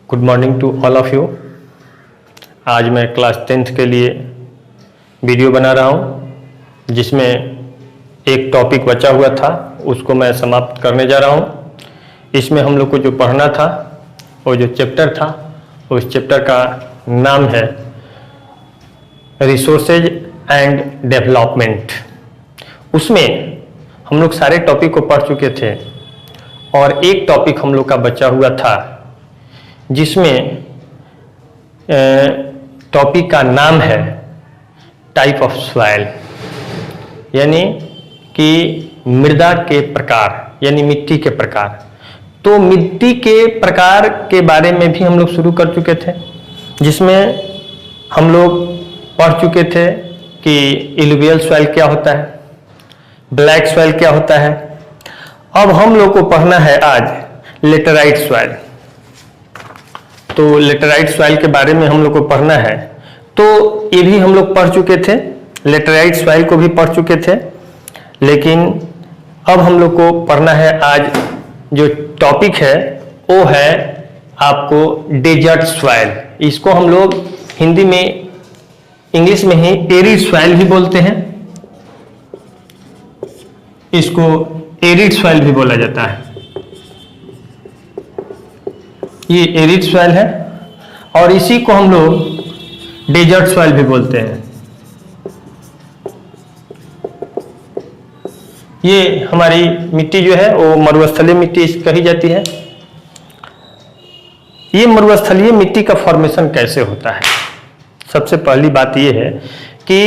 Good morning to all of you. आज मैं class 10th के लिए वीडियो बना रहा हूँ जिसमें एक टॉपिक बचा हुआ था, उसको मैं समाप्त करने जा रहा हूँ। इसमें हम लोग को जो पढ़ना था वो जो चैप्टर था, उस चैप्टर का नाम है रिसोर्सेज एंड डेवलपमेंट। उसमें हम लोग सारे टॉपिक को पढ़ चुके थे और एक टॉपिक हम लोग का बचा हुआ था जिसमें टॉपिक का नाम है टाइप ऑफ सॉइल, यानी कि मृदा के प्रकार, यानी मिट्टी के प्रकार। तो मिट्टी के प्रकार के बारे में भी हम लोग शुरू कर चुके थे, जिसमें हम लोग पढ़ चुके थे कि एलुवियल सॉइल क्या होता है, ब्लैक सॉइल क्या होता है। अब हम लोग को पढ़ना है आज लेटेराइट सॉइल। तो लेटेराइट सॉइल के बारे में हम लोग को पढ़ना है। तो ये भी हम लोग पढ़ चुके थे, लेटेराइट सॉइल को भी पढ़ चुके थे, लेकिन अब हम लोग को पढ़ना है आज जो टॉपिक है वो है आपको डेजर्ट सॉइल। इसको हम लोग हिंदी में, इंग्लिश में ही एरिड सॉइल भी बोलते हैं, इसको एरिड सॉइल भी बोला जाता है। ये एरिड सॉइल है और इसी को हम लोग डेजर्ट सॉइल भी बोलते हैं। ये हमारी मिट्टी जो है वो मरुस्थलीय मिट्टी कही जाती है। ये मरुस्थलीय मिट्टी का फॉर्मेशन कैसे होता है? सबसे पहली बात ये है कि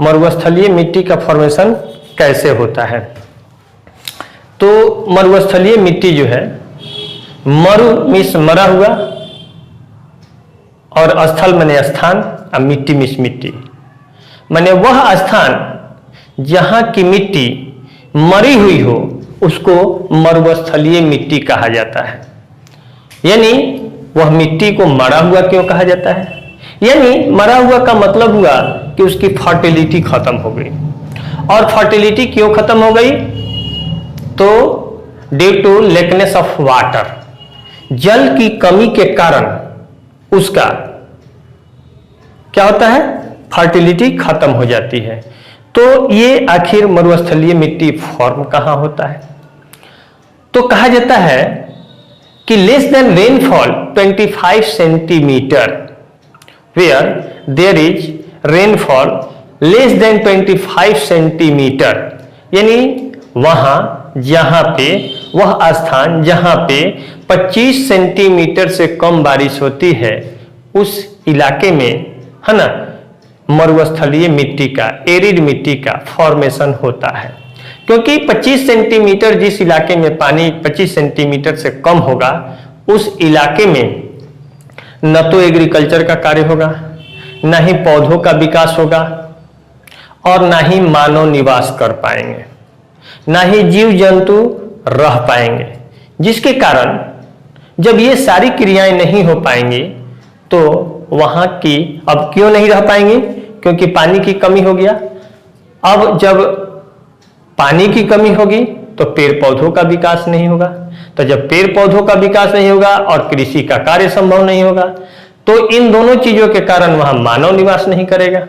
मरुस्थलीय मिट्टी का फॉर्मेशन कैसे होता है। तो मरुस्थलीय मिट्टी जो है, मरु मीन्स मरा हुआ और स्थल माने स्थान और मिट्टी मीन्स मिट्टी, माने वह स्थान जहां की मिट्टी मरी हुई हो उसको मरुस्थलीय मिट्टी कहा जाता है। यानी वह मिट्टी को मरा हुआ क्यों कहा जाता है? यानी मरा हुआ का मतलब हुआ कि उसकी फर्टिलिटी खत्म हो गई। और फर्टिलिटी क्यों खत्म हो गई? तो ड्यू टू लेकनेस ऑफ वाटर, जल की कमी के कारण उसका क्या होता है? फर्टिलिटी खत्म हो जाती है। तो ये आखिर मरुस्थलीय मिट्टी फॉर्म कहां होता है? तो कहा जाता है कि less than rainfall 25 centimetre, where there is rainfall less than 25 centimetre, यानी वहां जहां पे, वह स्थान जहां पे 25 सेंटीमीटर से कम बारिश होती है उस इलाके में, है ना, मरुस्थलीय मिट्टी का, एरिड मिट्टी का फॉर्मेशन होता है। क्योंकि 25 सेंटीमीटर जिस इलाके में पानी 25 सेंटीमीटर से कम होगा उस इलाके में न तो एग्रीकल्चर का कार्य होगा, न ही पौधों का विकास होगा और न ही मानव निवास कर पाएंगे, ना ही जीव जंतु रह पाएंगे। जिसके कारण जब ये सारी क्रियाएं नहीं हो पाएंगी तो वहां की, अब क्यों नहीं रह पाएंगी? क्योंकि पानी की कमी हो गया। अब जब पानी की कमी होगी तो पेड़ पौधों का विकास नहीं होगा। तो जब पेड़ पौधों का विकास नहीं होगा और कृषि का कार्य संभव नहीं होगा तो इन दोनों चीजों के कारण वहां मानव निवास नहीं करेगा।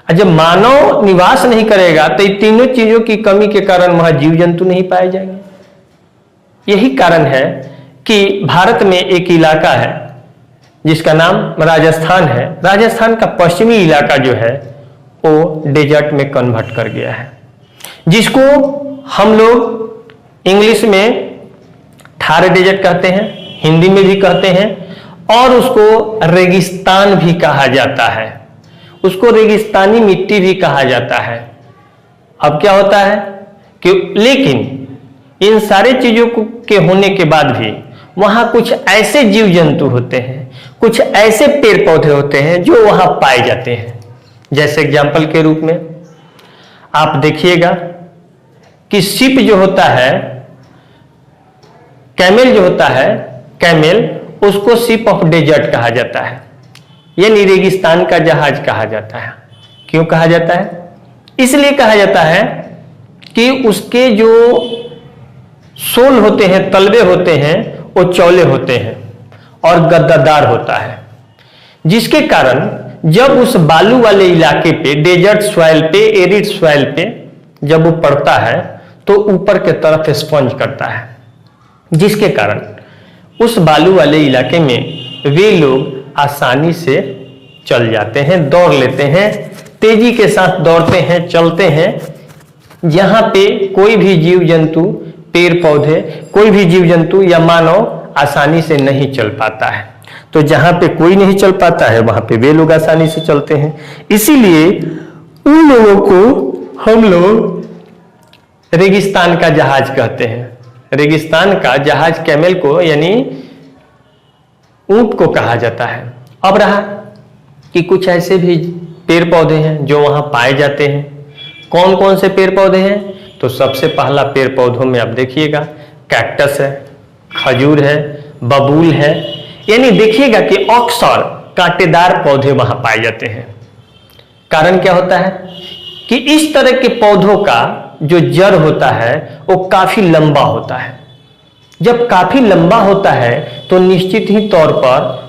जब मानव निवास नहीं करेगा तो इन तीनों चीजों की कमी के कारण वहां जीव जंतु नहीं पाए जाएंगे। यही कारण है कि भारत में एक इलाका है जिसका नाम राजस्थान है। राजस्थान का पश्चिमी इलाका जो है वो डेजर्ट में कन्वर्ट कर गया है, जिसको हम लोग इंग्लिश में थार डेजर्ट कहते हैं, हिंदी में भी कहते हैं, और उसको रेगिस्तान भी कहा जाता है, उसको रेगिस्तानी मिट्टी भी कहा जाता है। अब क्या होता है कि लेकिन इन सारे चीजों के होने के बाद भी वहां कुछ ऐसे जीव जंतु होते हैं, कुछ ऐसे पेड़ पौधे होते हैं जो वहां पाए जाते हैं। जैसे एग्जाम्पल के रूप में आप देखिएगा कि शिप जो होता है, कैमेल जो होता है, कैमेल, उसको शिप ऑफ डेजर्ट कहा जाता है, यानी रेगिस्तान का जहाज कहा जाता है। क्यों कहा जाता है? इसलिए कहा जाता है कि उसके जो सोल होते हैं, तलवे होते हैं, वो चौले होते हैं और गद्दादार होता है, जिसके कारण जब उस बालू वाले इलाके पे, डेजर्ट सॉइल पे, एरिड सॉइल पे जब वो पड़ता है तो ऊपर के तरफ स्पंज करता है, जिसके कारण उस बालू वाले इलाके में वे लोग आसानी से चल जाते हैं, दौड़ लेते हैं, तेजी के साथ दौड़ते हैं, चलते हैं। जहां पे कोई भी जीव जंतु, पेड़ पौधे, कोई भी जीव जंतु या मानव आसानी से नहीं चल पाता है। तो जहां पे कोई नहीं चल पाता है वहां पे वे लोग आसानी से चलते हैं। इसीलिए उन लोगों को हम लोग रेगिस्तान का जहाज कहते हैं। रेगिस्तान का जहाज कैमल को यानी ऊंट को कहा जाता है। अब रहा कि कुछ ऐसे भी पेड़ पौधे हैं जो वहां पाए जाते हैं। कौन कौन से पेड़ पौधे हैं? तो सबसे पहला पेड़ पौधों में आप देखिएगा कैक्टस है, खजूर है, बबूल है, यानी देखिएगा कि अक्सर कांटेदार पौधे वहां पाए जाते हैं। कारण क्या होता है कि इस तरह के पौधों का जो जड़ होता है वो काफी लंबा होता है। जब काफी लंबा होता है तो निश्चित ही तौर पर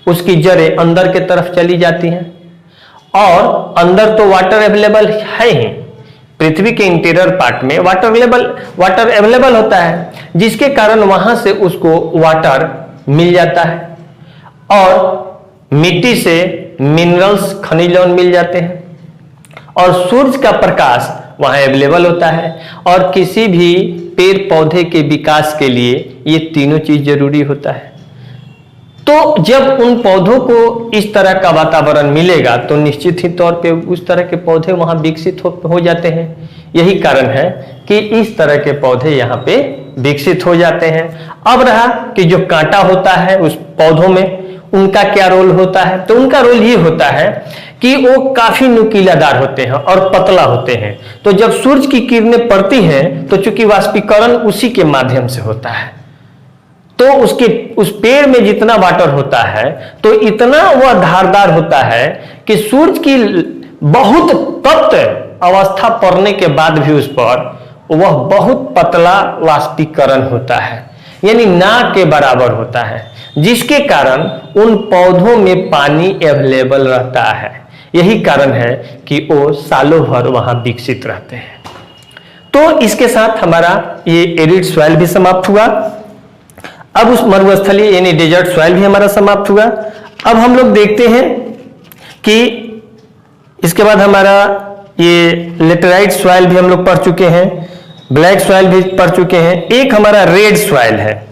उसकी जड़ें अंदर के तरफ चली जाती हैं, और अंदर तो वाटर अवेलेबल है ही, पृथ्वी के इंटीरियर पार्ट में वाटर अवेलेबल होता है, जिसके कारण वहां से उसको वाटर मिल जाता है और मिट्टी से मिनरल्स, खनिज लवण मिल जाते हैं, और सूरज का प्रकाश वहां अवेलेबल होता है। और किसी भी पेड़ पौधे के विकास के लिए ये तीनों चीज जरूरी होता है। तो जब उन पौधों को इस तरह का वातावरण मिलेगा तो निश्चित ही तौर पे उस तरह के पौधे वहां विकसित हो जाते हैं। यही कारण है कि इस तरह के पौधे यहाँ पे विकसित हो जाते हैं। अब रहा कि जो कांटा होता है उस पौधों में, उनका क्या रोल होता है? तो उनका रोल ये होता है कि वो काफी नुकीलादार होते हैं और पतला होते हैं। तो जब सूरज की किरणें पड़ती हैं तो चूंकि वाष्पीकरण उसी के माध्यम से होता है, तो उस पेड़ में जितना वाटर होता है तो इतना वह धारदार होता है कि सूरज की बहुत तप्त अवस्था पड़ने के बाद भी उस पर वह बहुत पतला वाष्पीकरण होता है, यानी ना के बराबर होता है, जिसके कारण उन पौधों में पानी अवेलेबल रहता है। यही कारण है कि वो सालों भर वहां विकसित रहते हैं। तो इसके साथ हमारा ये एरिड सॉइल भी समाप्त हुआ। अब उस मरुस्थलीय यानी डेजर्ट सॉइल भी हमारा समाप्त हुआ। अब हम लोग देखते हैं कि इसके बाद हमारा ये लेटेराइट सॉइल भी हम लोग पढ़ चुके हैं, ब्लैक सॉइल भी पढ़ चुके हैं। एक हमारा रेड सॉइल है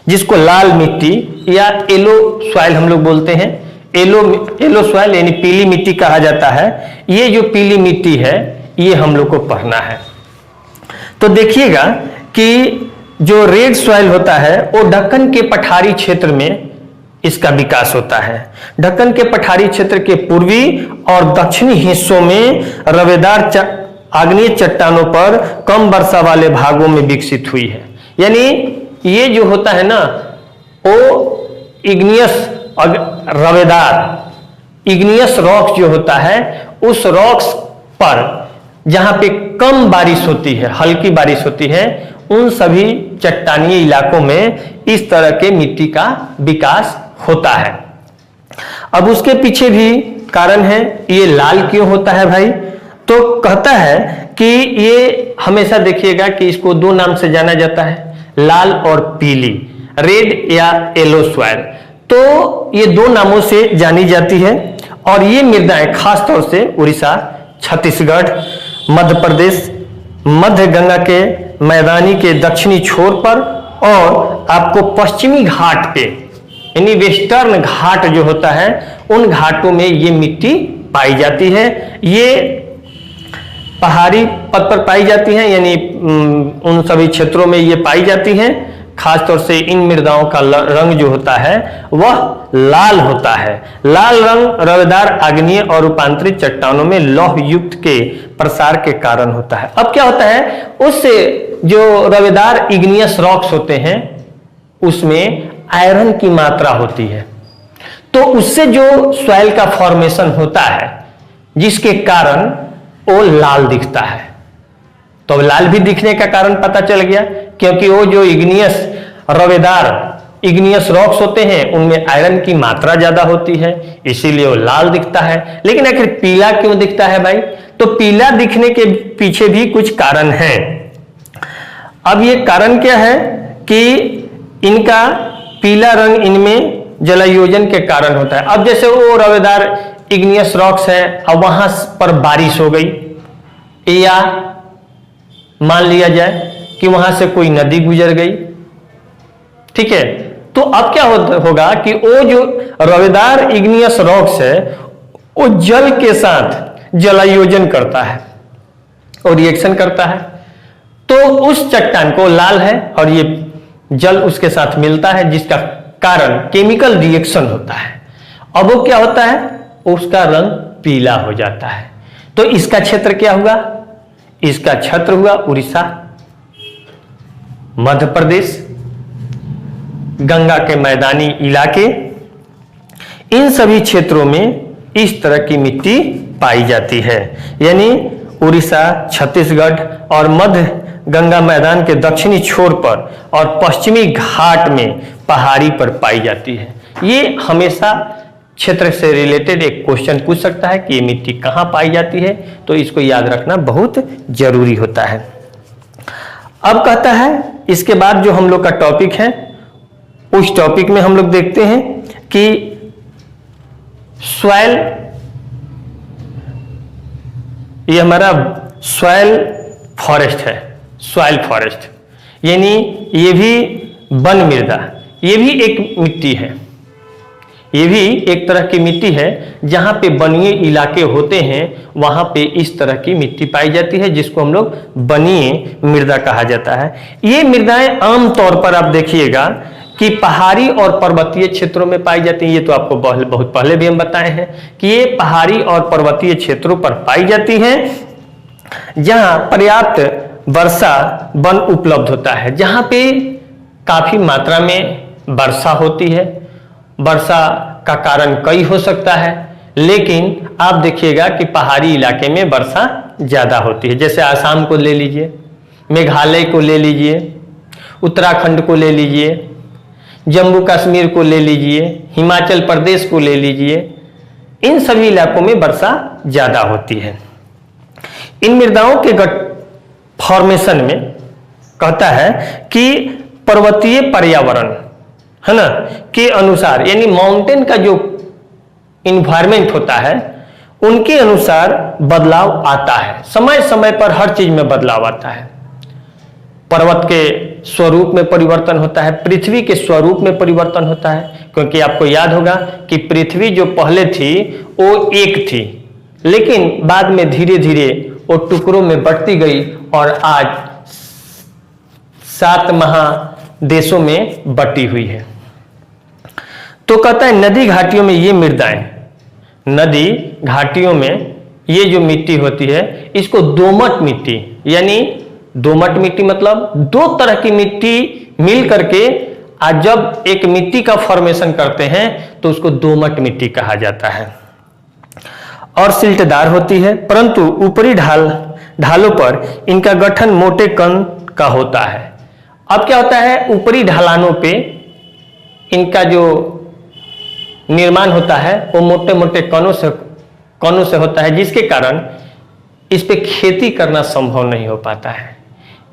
जिसको लाल मिट्टी या येलो सॉइल हम लोग बोलते हैं। येलो सॉइल यानी पीली मिट्टी कहा जाता है। ये जो पीली मिट्टी है ये हम लोग को पढ़ना है। तो देखिएगा कि जो रेड सॉइल होता है वो ढक्कन के पठारी क्षेत्र में इसका विकास होता है। ढक्कन के पठारी क्षेत्र के पूर्वी और दक्षिणी हिस्सों में रवेदार आग्नेय चट्टानों पर कम वर्षा वाले भागों में विकसित हुई है। यानी ये जो होता है ना वो इग्नियस रवेदार इग्नियस रॉक्स जो होता है उस रॉक्स पर जहां पे कम बारिश होती है, हल्की बारिश होती है, उन सभी चट्टानीय इलाकों में इस तरह के मिट्टी का विकास होता है। अब उसके पीछे भी कारण है। ये लाल क्यों होता है भाई? तो कहता है कि ये हमेशा देखिएगा कि इसको दो नाम से जाना जाता है, लाल और पीली, रेड या येलो सॉइल। तो ये दो नामों से जानी जाती है। और ये मृदाएं खासतौर से उड़ीसा, छत्तीसगढ़, मध्य प्रदेश, मध्य गंगा के मैदानी के दक्षिणी छोर पर और आपको पश्चिमी घाट पे यानी वेस्टर्न घाट जो होता है उन घाटों में ये मिट्टी पाई जाती है। ये पहाड़ी पद पर पाई जाती हैं, यानी उन सभी क्षेत्रों में ये पाई जाती हैं। खासतौर से इन मृदाओं का रंग जो होता है वह लाल होता है। लाल रंग रवेदार आग्नेय और रूपांतरित चट्टानों में लौह युक्त के प्रसार के कारण होता है। अब क्या होता है, उससे जो रवेदार इग्नियस रॉक्स होते हैं उसमें आयरन की मात्रा होती है, तो उससे जो सॉइल का फॉर्मेशन होता है जिसके कारण वो लाल दिखता है। तो लाल भी दिखने का कारण पता चल गया क्योंकि वो जो इग्नियस रवेदार इग्नियस रॉक्स होते हैं उनमें आयरन की मात्रा ज्यादा होती है, इसीलिए वो लाल दिखता है। लेकिन आखिर पीला क्यों दिखता है भाई? तो पीला दिखने के पीछे भी कुछ कारण है। अब ये कारण क्या है कि इनका पीला रंग इनमें जलायोजन के कारण होता है। अब जैसे वो रवेदार इग्नियस रॉक्स है, अब वहां पर बारिश हो गई या मान लिया जाए कि वहां से कोई नदी गुजर गई, ठीक है, तो अब क्या होगा कि वो जो रवेदार इग्नियस रॉक्स है वो जल के साथ जलायोजन करता है और रिएक्शन करता है, तो उस चट्टान को लाल है और ये जल उसके साथ मिलता है, जिसका कारण केमिकल रिएक्शन होता है। अब वो क्या होता है, उसका रंग पीला हो जाता है। तो इसका क्षेत्र क्या हुआ? इसका क्षेत्र हुआ उड़ीसा, मध्य प्रदेश, गंगा के मैदानी इलाके, इन सभी क्षेत्रों में इस तरह की मिट्टी पाई जाती है। यानी उड़ीसा, छत्तीसगढ़ और मध्य गंगा मैदान के दक्षिणी छोर पर और पश्चिमी घाट में पहाड़ी पर पाई जाती है। ये हमेशा क्षेत्र से रिलेटेड एक क्वेश्चन पूछ सकता है कि ये मिट्टी कहाँ पाई जाती है, तो इसको याद रखना बहुत जरूरी होता है। अब कहता है इसके बाद जो हम लोग का टॉपिक है, उस टॉपिक में हम लोग देखते हैं कि सॉइल, ये हमारा सॉइल फॉरेस्ट है। सॉइल फॉरेस्ट यानी ये भी वन मृदा, ये भी एक मिट्टी है, ये भी एक तरह की मिट्टी है। जहां पे वनीय इलाके होते हैं वहां पे इस तरह की मिट्टी पाई जाती है, जिसको हम लोग वनीय मृदा कहा जाता है। ये मृदाएं आमतौर पर आप देखिएगा कि पहाड़ी और पर्वतीय क्षेत्रों में पाई जाती है। ये तो आपको बहुत पहले भी हम बताए हैं कि ये पहाड़ी और पर्वतीय क्षेत्रों पर पाई जाती हैं, जहां पर्याप्त वर्षा वन उपलब्ध होता है, जहां पे काफी मात्रा में वर्षा होती है। वर्षा का कारण कई हो सकता है, लेकिन आप देखिएगा कि पहाड़ी इलाके में वर्षा ज्यादा होती है। जैसे आसाम को ले लीजिए, मेघालय को ले लीजिए, उत्तराखंड को ले लीजिए, जम्मू कश्मीर को ले लीजिए, हिमाचल प्रदेश को ले लीजिए, इन सभी इलाकों में वर्षा ज्यादा होती है। इन मृदाओं के फॉर्मेशन में कहता है कि पर्वतीय पर्यावरण है ना के अनुसार, यानी माउंटेन का जो इन्वायरमेंट होता है उनके अनुसार बदलाव आता है। समय समय पर हर चीज में बदलाव आता है। पर्वत के स्वरूप में परिवर्तन होता है, पृथ्वी के स्वरूप में परिवर्तन होता है, क्योंकि आपको याद होगा कि पृथ्वी जो पहले थी वो एक थी, लेकिन बाद में धीरे धीरे वो टुकड़ों में बढ़ती गई और आज 7 महादेशों में बटी हुई है। तो कहता है नदी घाटियों में ये मृदाएं, नदी घाटियों में ये जो मिट्टी होती है इसको दोमट मिट्टी, यानी दोमट मिट्टी मतलब दो तरह की मिट्टी मिल करके आज जब एक मिट्टी का फॉर्मेशन करते हैं तो उसको दोमट मिट्टी कहा जाता है, और सिल्टदार होती है, परंतु ऊपरी ढालों पर इनका गठन मोटे कण का होता है। अब क्या होता है, ऊपरी ढलानों पे इनका जो निर्माण होता है वो मोटे मोटे कणों से होता है, जिसके कारण इस पे खेती करना संभव नहीं हो पाता है,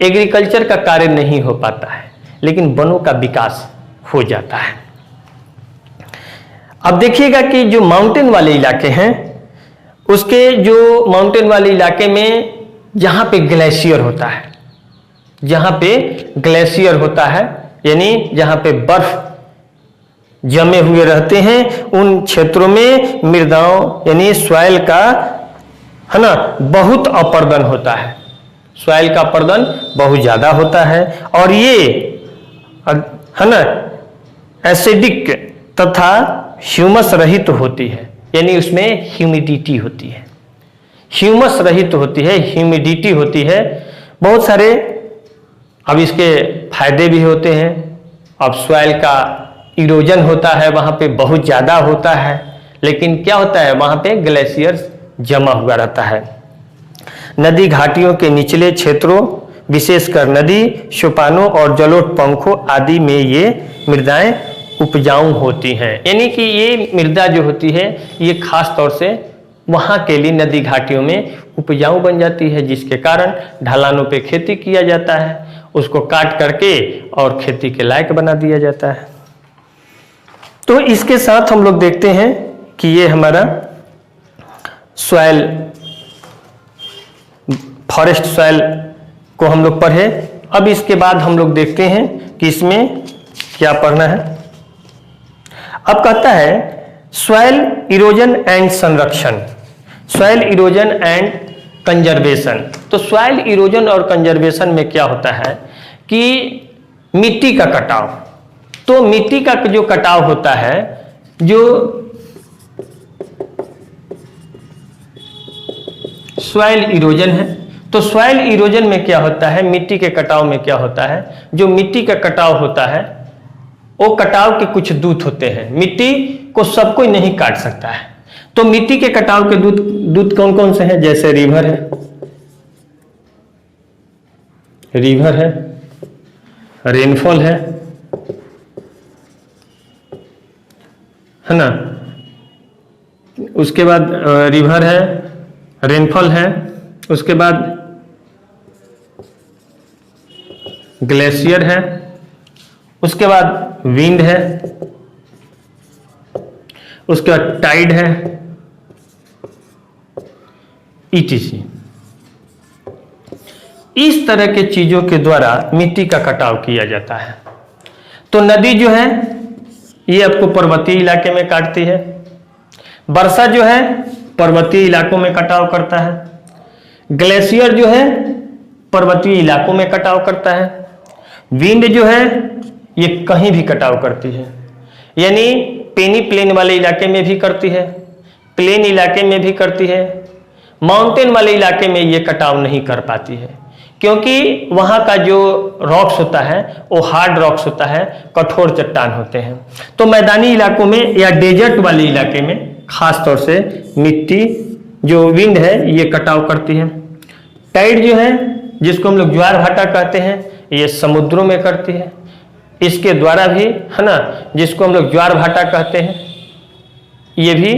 एग्रीकल्चर का कार्य नहीं हो पाता है, लेकिन वनों का विकास हो जाता है। अब देखिएगा कि जो माउंटेन वाले इलाके हैं, उसके जो माउंटेन वाले इलाके में जहां पे ग्लेशियर होता है, जहां पे ग्लेशियर होता है यानी जहां पे बर्फ जमे हुए रहते हैं, उन क्षेत्रों में मृदाओं यानी सॉइल का है ना बहुत अपर्दन होता है, सॉइल का अपर्दन बहुत ज्यादा होता है, और ये है ना एसिडिक तथा ह्यूमस रहित होती है, यानी उसमें ह्यूमिडिटी होती है, ह्यूमस रहित होती है, ह्यूमिडिटी होती है। बहुत सारे अब इसके फायदे भी होते हैं। अब सॉइल का इरोजन होता है, वहां पे बहुत ज्यादा होता है, लेकिन क्या होता है वहां पे ग्लेशियर जमा हुआ रहता है। नदी घाटियों के निचले क्षेत्रों विशेषकर नदी, सोपानों और जलोढ़ आदि में ये मृदाएं उपजाऊ होती हैं। यानी कि ये मृदा जो होती है ये खास तौर से वहाँ के लिए नदी घाटियों में उपजाऊ बन जाती है, जिसके कारण ढलानों पे खेती किया जाता है, उसको काट करके और खेती के लायक बना दिया जाता है। तो इसके साथ हम लोग देखते हैं कि ये हमारा सॉइल, फॉरेस्ट सॉइल को हम लोग पढ़े। अब इसके बाद हम लोग देखते हैं कि इसमें क्या पढ़ना है। अब कहता है सॉइल इरोजन एंड संरक्षण, सॉइल इरोजन एंड कंजर्वेशन। तो सॉइल इरोजन और कंजर्वेशन में क्या होता है कि मिट्टी का कटाव। तो मिट्टी का जो कटाव होता है, जो सॉइल इरोजन है, तो सॉइल इरोजन में क्या होता है, मिट्टी के कटाव में क्या होता है, जो मिट्टी का कटाव होता है वो कटाव के कुछ दूत होते हैं। मिट्टी को सब कोई नहीं काट सकता है, तो मिट्टी के कटाव के दूत कौन कौन से हैं, जैसे रिवर है, रिवर है, रेनफॉल है ना, उसके बाद रिवर है, रेनफॉल है, उसके बाद ग्लेशियर है, उसके बाद विंड है, उसके बाद टाइड है, ईटीसी। इस तरह के चीजों के द्वारा मिट्टी का कटाव किया जाता है। तो नदी जो है ये आपको पर्वतीय इलाके में काटती है, वर्षा जो है पर्वतीय इलाकों में कटाव करता है, ग्लेशियर जो है पर्वतीय इलाकों में कटाव करता है, विंड जो है ये कहीं भी कटाव करती है, यानी पेनी प्लेन वाले इलाके में भी करती है, प्लेन इलाके में भी करती है, माउंटेन वाले इलाके में ये कटाव नहीं कर पाती है, क्योंकि वहाँ का जो रॉक्स होता है वो हार्ड रॉक्स होता है, कठोर चट्टान होते हैं। तो मैदानी इलाकों में या डेजर्ट वाले इलाके में खास तौर से मिट्टी जो विंड है ये कटाव करती है। टाइड जो है जिसको हम लोग ज्वार भाटा कहते हैं, ये समुद्रों में करती है, इसके द्वारा भी है ना, जिसको हम लोग ज्वार भाटा कहते हैं, ये भी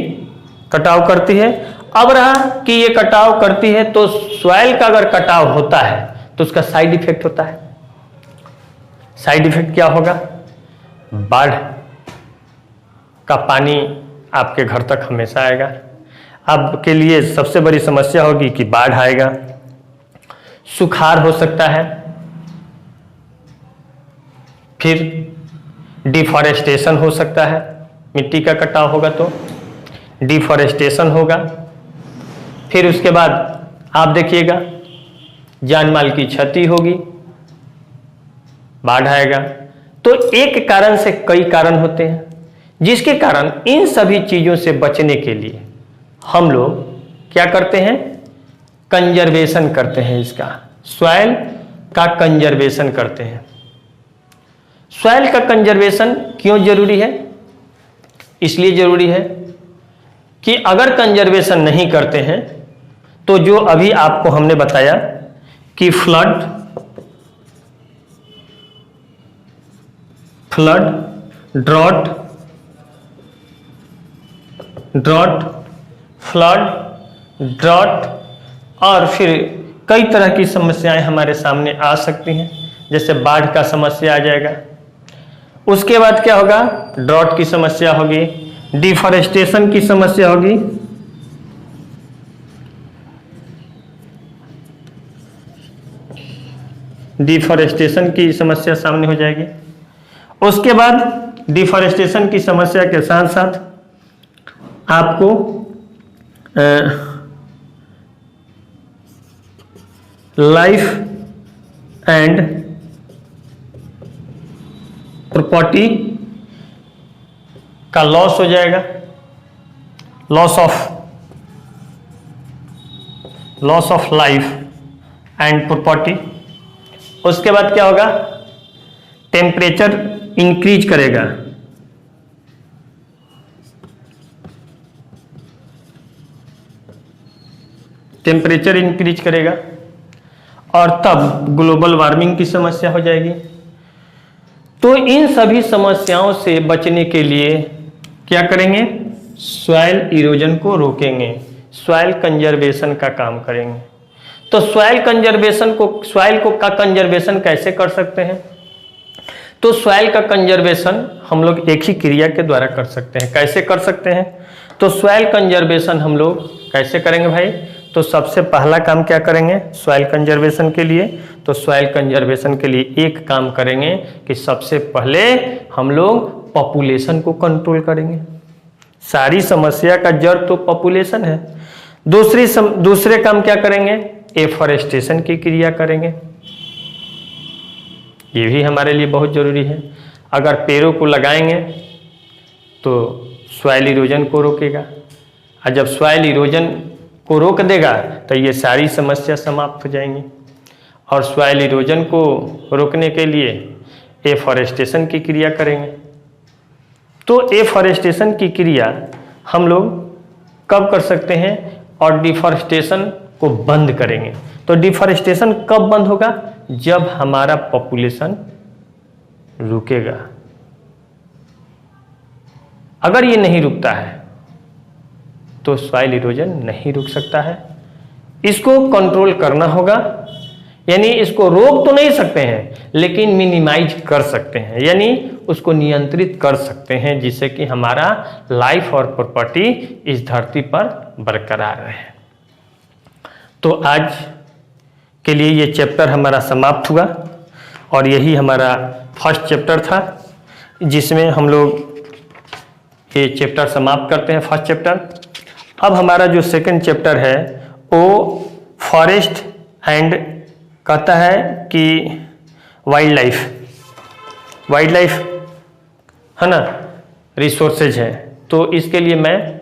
कटाव करती है। अब रहा कि ये कटाव करती है तो सॉइल का अगर कटाव होता है तो उसका साइड इफेक्ट होता है। साइड इफेक्ट क्या होगा, बाढ़ का पानी आपके घर तक हमेशा आएगा। आपके लिए सबसे बड़ी समस्या होगी कि बाढ़ आएगा, सुखाड़ हो सकता है, फिर डिफॉरेस्टेशन हो सकता है, मिट्टी का कटाव होगा तो डिफॉरेस्टेशन होगा, फिर उसके बाद आप देखिएगा जान माल की क्षति होगी, बाढ़ आएगा। तो एक कारण से कई कारण होते हैं, जिसके कारण इन सभी चीजों से बचने के लिए हम लोग क्या करते हैं, कंजर्वेशन करते हैं, इसका सॉइल का कंजर्वेशन करते हैं। सॉइल का कंजर्वेशन क्यों जरूरी है, इसलिए जरूरी है कि अगर कंजर्वेशन नहीं करते हैं तो जो अभी आपको हमने बताया कि फ्लड, ड्रॉट, फ्लड, ड्रॉट और फिर कई तरह की समस्याएं हमारे सामने आ सकती हैं, जैसे बाढ़ का समस्या आ जाएगा। उसके बाद क्या होगा, ड्रॉट की समस्या होगी, डिफॉरेस्टेशन की समस्या होगी, डिफॉरेस्टेशन की समस्या सामने हो जाएगी। उसके बाद डिफॉरेस्टेशन की समस्या के साथ साथ आपको लाइफ एंड प्रॉपर्टी का लॉस हो जाएगा, loss of life and property. उसके बाद क्या होगा, टेम्परेचर इंक्रीज करेगा, टेम्परेचर इंक्रीज करेगा। और तब ग्लोबल वार्मिंग की समस्या हो जाएगी। तो इन सभी समस्याओं से बचने के लिए क्या करेंगे? सॉइल इरोजन को रोकेंगे, सॉइल कंजर्वेशन का काम करेंगे। तो सॉइल का कंजर्वेशन कैसे कर सकते हैं? तो सॉइल का कंजर्वेशन हम लोग एक ही क्रिया के द्वारा कर सकते हैं। कैसे कर सकते हैं? तो सॉइल कंजर्वेशन हम लोग कैसे करेंगे भाई? तो सबसे पहला काम क्या करेंगे सॉइल कंजर्वेशन के लिए? तो सॉइल कंजर्वेशन के लिए एक काम करेंगे कि सबसे पहले हम लोग पॉपुलेशन को कंट्रोल करेंगे। सारी समस्या का जड़ तो पॉपुलेशन है। दूसरे काम क्या करेंगे? एफॉरेस्टेशन की क्रिया करेंगे। ये भी हमारे लिए बहुत जरूरी है। अगर पेड़ों को लगाएंगे तो सॉइल इरोजन को रोकेगा, और जब सॉइल इरोजन को रोक देगा तो ये सारी समस्या समाप्त हो जाएंगी। और सॉइल इरोजन को रोकने के लिए एफॉरेस्टेशन की क्रिया करेंगे। तो एफॉरेस्टेशन की क्रिया हम लोग कब कर सकते हैं? और डिफॉरेस्टेशन को बंद करेंगे। तो डिफॉरेस्टेशन कब बंद होगा? जब हमारा पॉपुलेशन रुकेगा। अगर ये नहीं रुकता है तो सॉइल इरोजन नहीं रुक सकता है। इसको कंट्रोल करना होगा, यानी इसको रोक तो नहीं सकते हैं लेकिन मिनिमाइज कर सकते हैं, यानी उसको नियंत्रित कर सकते हैं, जिससे कि हमारा लाइफ और प्रॉपर्टी इस धरती पर बरकरार रहे। तो आज के लिए ये चैप्टर हमारा समाप्त हुआ और यही हमारा फर्स्ट चैप्टर था, जिसमें हम लोग ये चैप्टर समाप्त करते हैं, फर्स्ट चैप्टर। अब हमारा जो सेकंड चैप्टर है वो फॉरेस्ट एंड कहता है कि वाइल्ड लाइफ है ना, रिसोर्सेज है। तो इसके लिए मैं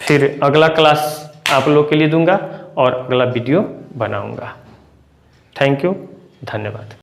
फिर अगला क्लास आप लोग के लिए दूंगा और अगला वीडियो बनाऊंगा। थैंक यू, धन्यवाद।